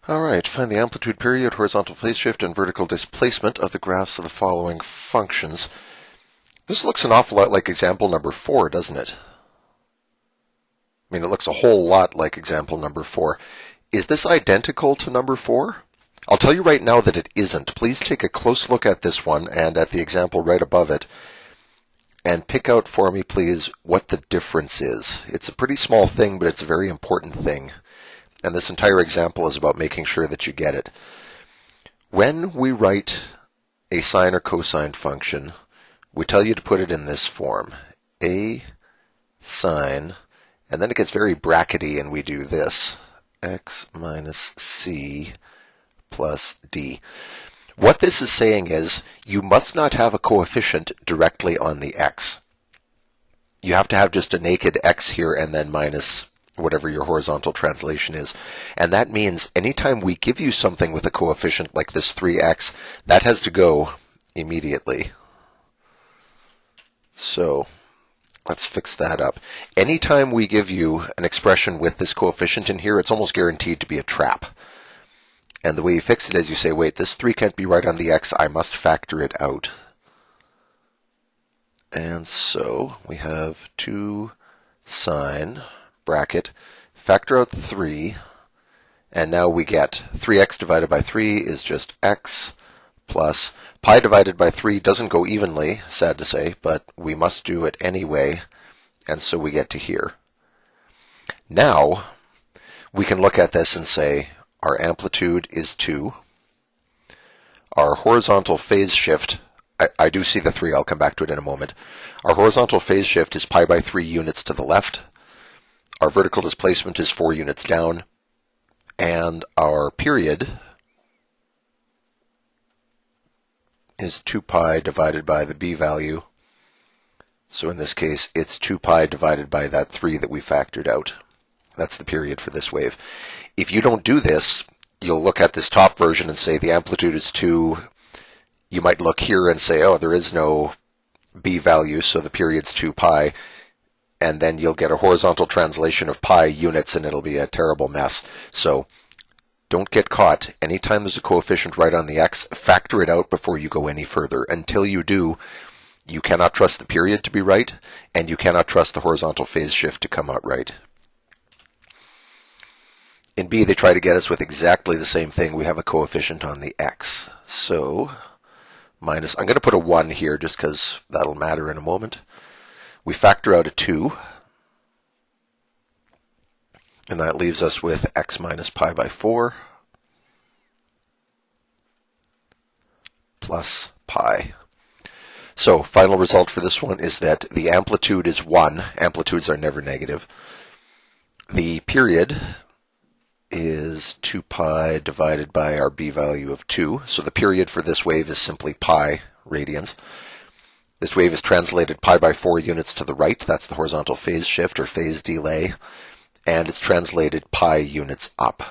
All right, find the amplitude, period, horizontal phase shift, and vertical displacement of the graphs of the following functions. This looks an awful lot like example number 4, doesn't it? I mean, it looks a whole lot like example number 4. Is this identical to number 4? I'll tell you right now that it isn't. Please take a close look at this one and at the example right above it, and pick out for me, please, what the difference is. It's a pretty small thing, but it's a very important thing. And this entire example is about making sure that you get it. When we write a sine or cosine function, we tell you to put it in this form. A sine, and then it gets very brackety and we do this. X minus c plus d. What this is saying is you must not have a coefficient directly on the x. You have to have just a naked x here and then minus whatever your horizontal translation is. And that means anytime we give you something with a coefficient like this 3x, that has to go immediately. So let's fix that up. Anytime we give you an expression with this coefficient in here, it's almost guaranteed to be a trap. And the way you fix it is you say, wait, this 3 can't be right on the x, I must factor it out. And so we have 2 sine bracket, factor out 3, and now we get 3x divided by 3 is just x plus pi divided by 3 doesn't go evenly, sad to say, but we must do it anyway, and so we get to here. Now we can look at this and say our amplitude is 2. Our horizontal phase shift, I do see the 3, I'll come back to it in a moment. Our horizontal phase shift is pi by 3 units to the left. Our vertical displacement is 4 units down, and our period is 2 pi divided by the b value. So in this case, it's 2 pi divided by that 3 that we factored out. That's the period for this wave. If you don't do this, you'll look at this top version and say the amplitude is 2. You might look here and say, oh, there is no b value, so the period's 2 pi. And then you'll get a horizontal translation of pi units, and it'll be a terrible mess. So don't get caught. Anytime there's a coefficient right on the x, factor it out before you go any further. Until you do, you cannot trust the period to be right, and you cannot trust the horizontal phase shift to come out right. In B, they try to get us with exactly the same thing. We have a coefficient on the x. So minus, I'm going to put a 1 here just because that'll matter in a moment. We factor out a 2, and that leaves us with x minus pi by 4 plus pi. So final result for this one is that the amplitude is 1. Amplitudes are never negative. The period is 2 pi divided by our b value of 2. So the period for this wave is simply pi radians. This wave is translated pi by 4 units to the right. That's the horizontal phase shift or phase delay. And it's translated pi units up.